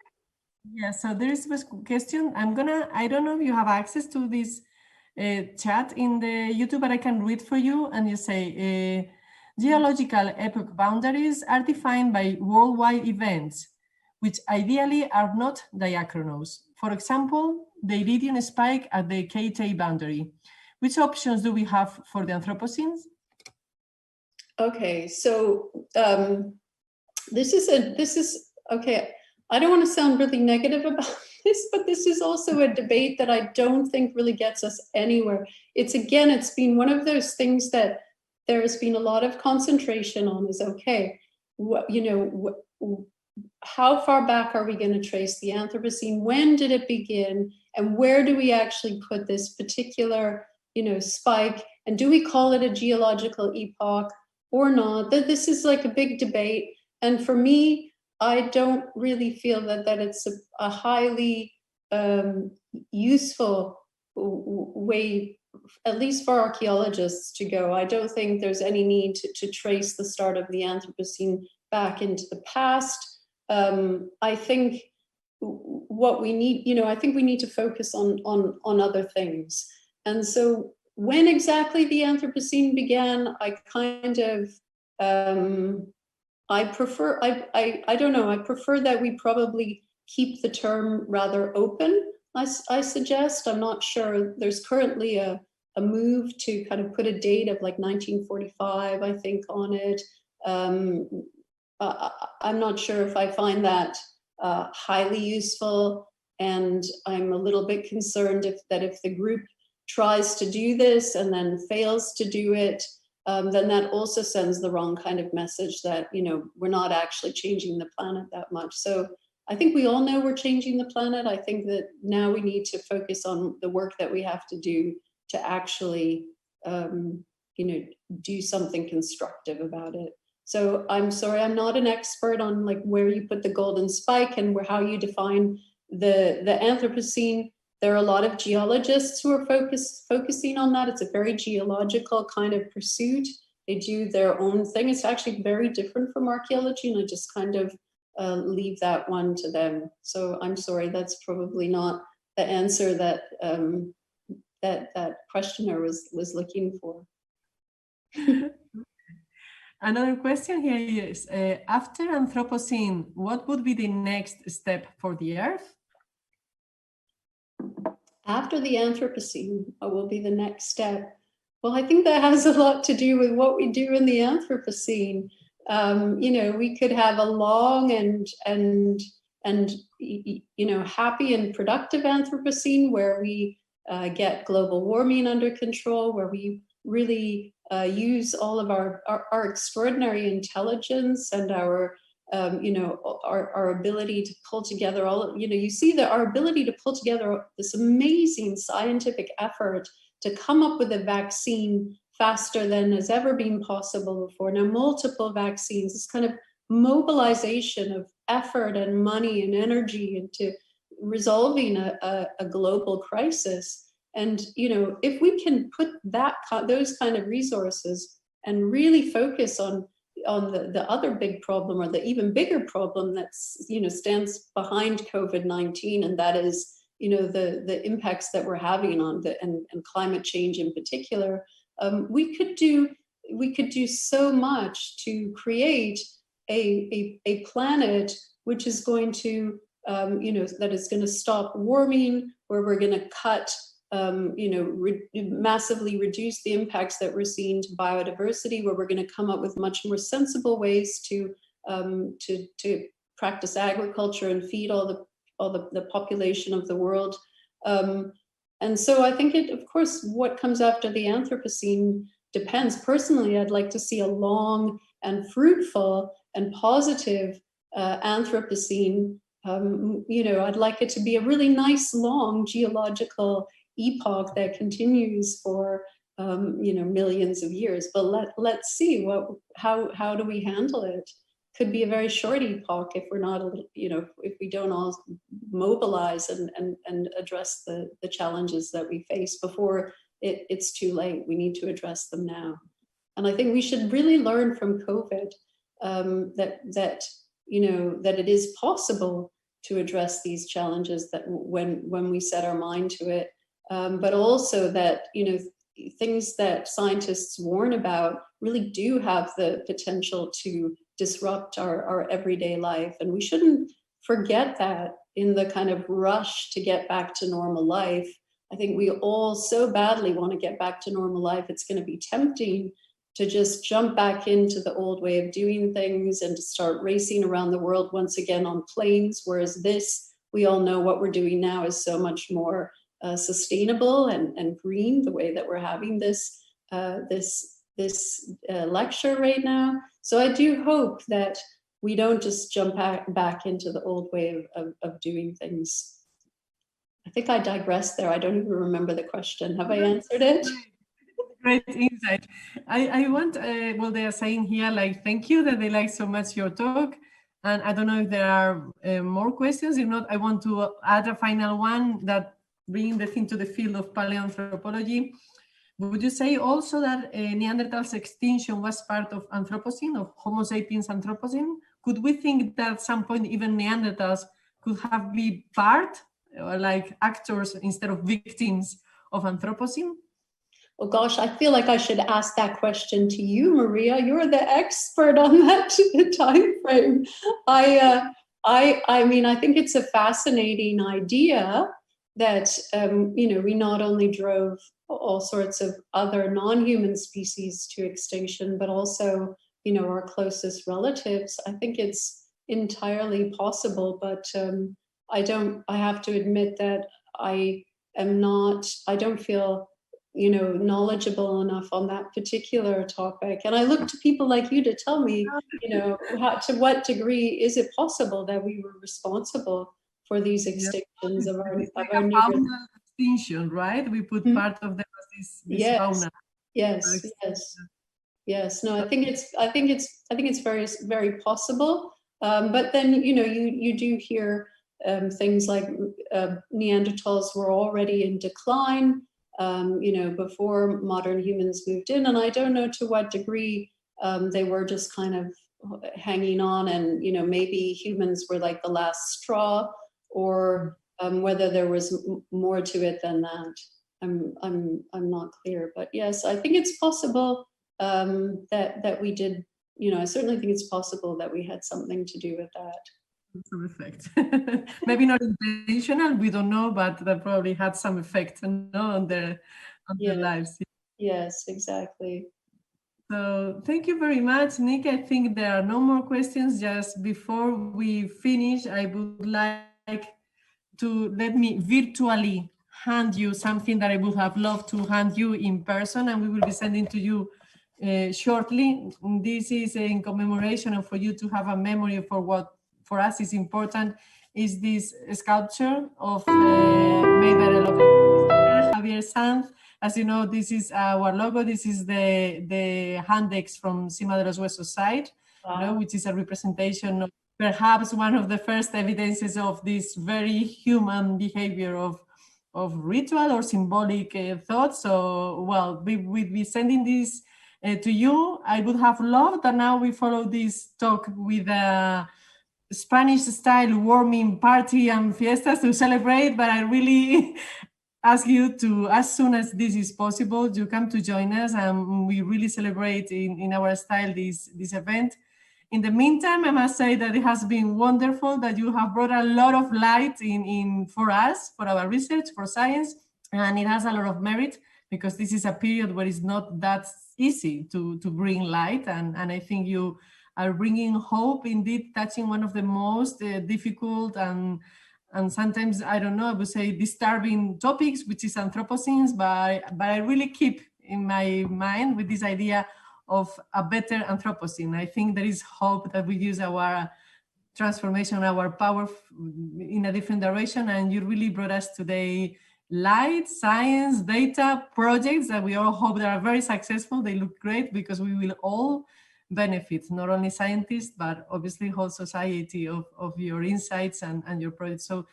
Yeah, so there is a question. I don't know if you have access to this chat in the YouTube, but I can read for you. And you say, geological epoch boundaries are defined by worldwide events, which ideally are not diachronous. For example, the iridium spike at the KT boundary. Which options do we have for the Anthropocene? Okay, so this is okay. I don't want to sound really negative about this, but this is also a debate that I don't think really gets us anywhere. It's been one of those things that there has been a lot of concentration on is, okay, how far back are we going to trace the Anthropocene? When did it begin? And where do we actually put this particular, spike? And do we call it a geological epoch or not? That this is like a big debate. And for me, I don't really feel that it's a highly useful way, at least for archaeologists, to go. I don't think there's any need to trace the start of the Anthropocene back into the past. I think what we need, I think we need to focus on other things. And so when exactly the Anthropocene began, I kind of, I prefer that we probably keep the term rather open, I suggest. I'm not sure. There's currently a move to kind of put a date of like 1945, I think, on it. I'm not sure if I find that highly useful, and I'm a little bit concerned if the group tries to do this and then fails to do it, then that also sends the wrong kind of message that, we're not actually changing the planet that much. So I think we all know we're changing the planet. I think that now we need to focus on the work that we have to do to actually, do something constructive about it. So I'm sorry, I'm not an expert on like where you put the golden spike and how you define the Anthropocene. There are a lot of geologists who are focusing on that. It's a very geological kind of pursuit. They do their own thing. It's actually very different from archaeology, and I just kind of leave that one to them. So I'm sorry, that's probably not the answer that that questioner was looking for. Another question here is, after Anthropocene, what would be the next step for the Earth? After the Anthropocene, what will be the next step? Well, I think that has a lot to do with what we do in the Anthropocene. We could have a long and happy and productive Anthropocene where we get global warming under control, where we really use all of our extraordinary intelligence and our ability to pull together our ability to pull together this amazing scientific effort to come up with a vaccine faster than has ever been possible before. Now, multiple vaccines, this kind of mobilization of effort and money and energy into resolving a global crisis. And, if we can put those kind of resources and really focus on the other big problem, or the even bigger problem that's, stands behind COVID-19, and that is, the impacts that we're having on and climate change in particular, we could do so much to create a planet which is going to, that is going to stop warming, where we're going to cut, massively reduce the impacts that we're seeing to biodiversity, where we're going to come up with much more sensible ways to practice agriculture and feed all the population of the world. And so I think of course, what comes after the Anthropocene depends. Personally, I'd like to see a long and fruitful and positive Anthropocene. I'd like it to be a really nice, long geological epoch that continues for millions of years. But let's see how do we handle it. Could be a very short epoch if we're not, if we don't all mobilize and address the challenges that we face before it's too late. We need to address them now. And I think we should really learn from COVID that it is possible to address these challenges that when we set our mind to it, but also that, things that scientists warn about really do have the potential to disrupt our everyday life. And we shouldn't forget that in the kind of rush to get back to normal life. I think we all so badly want to get back to normal life. It's going to be tempting to just jump back into the old way of doing things and to start racing around the world once again on planes, whereas this, we all know what we're doing now is so much more sustainable and green, the way that we're having this lecture right now. So I do hope that we don't just jump back into the old way of doing things. I think I digressed there. I don't even remember the question. Have I answered it? Great insight. I want, well, they are saying here, like, thank you, that they like so much your talk. And I don't know if there are more questions. If not, I want to add a final one that bringing the thing to the field of paleoanthropology. Would you say also that Neanderthals' extinction was part of Anthropocene, of Homo sapiens Anthropocene? Could we think that at some point even Neanderthals could have been part, or like actors instead of victims of Anthropocene? Oh gosh, I feel like I should ask that question to you, Maria. You're the expert on that time frame. I mean, I think it's a fascinating idea that we not only drove all sorts of other non-human species to extinction, but also our closest relatives. I think it's entirely possible, but I have to admit that I don't feel knowledgeable enough on that particular topic. And I look to people like you to tell me, to what degree is it possible that we were responsible for these extinctions of our neighbors. Extinction, right? We put part of them as this fauna. Yes. No, I think it's very, very possible. But then you do hear things like Neanderthals were already in decline, before modern humans moved in, and I don't know to what degree they were just kind of hanging on, and maybe humans were like the last straw, or whether there was more to it than that. I'm not clear, but yes, I think it's possible that we did. I certainly think it's possible that we had something to do with that. Some effect. Maybe not intentional, we don't know, but that probably had some effect on their lives. Yes, exactly. So thank you very much, Nick. I think there are no more questions. Just before we finish, I would like to let me virtually hand you something that I would have loved to hand you in person, and we will be sending to you shortly. This is in commemoration and for you to have a memory for what for us is important, is this sculpture of made by Javier Sanz. As you know, this is our logo. This is the Handex from Cima de los Huesos site, which is a representation of perhaps one of the first evidences of this very human behavior of ritual or symbolic thought. So, well, we'll be sending this to you. I would have loved that now we follow this talk with a Spanish-style warming party and fiestas to celebrate, but I really ask you to, as soon as this is possible, you come to join us, and we really celebrate in our style this event. In the meantime, I must say that it has been wonderful that you have brought a lot of light in for us, for our research, for science, and it has a lot of merit because this is a period where it's not that easy to bring light, and I think you are bringing hope, indeed, touching one of the most difficult and sometimes, I don't know, I would say disturbing topics, which is Anthropocenes, but I really keep in my mind with this idea of a better Anthropocene. I think there is hope that we use our transformation, our power in a different direction, and you really brought us today light, science, data, projects that we all hope that are very successful. They look great because we will all benefit, not only scientists, but obviously whole society of your insights and your projects. So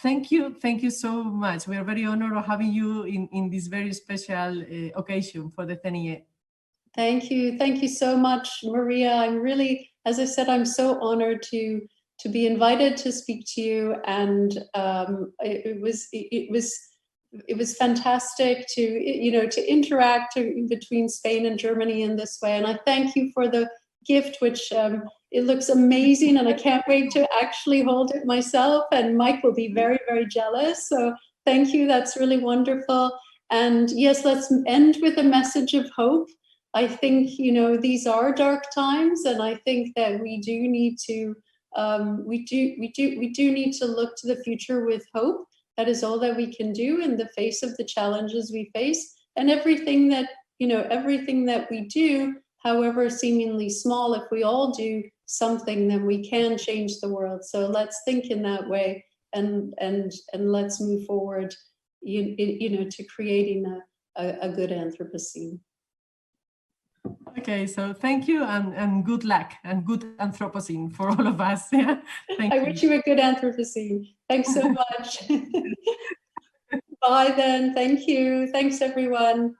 thank you so much. We are very honored of having you in this very special occasion for the CENIEH. Thank you so much, Maria. I'm really, as I said, I'm so honored to be invited to speak to you, and it was fantastic to interact between Spain and Germany in this way. And I thank you for the gift, which it looks amazing, and I can't wait to actually hold it myself. And Mike will be very, very jealous. So thank you. That's really wonderful. And yes, let's end with a message of hope. I think these are dark times, and I think that we do need to need to look to the future with hope. That is all that we can do in the face of the challenges we face, and everything that we do, however seemingly small, if we all do something, then we can change the world. So let's think in that way, and let's move forward, to creating a good Anthropocene. Okay, so thank you, and good luck and good Anthropocene for all of us. Yeah, I wish you a good Anthropocene. Thanks so much. Bye then. Thank you. Thanks, everyone.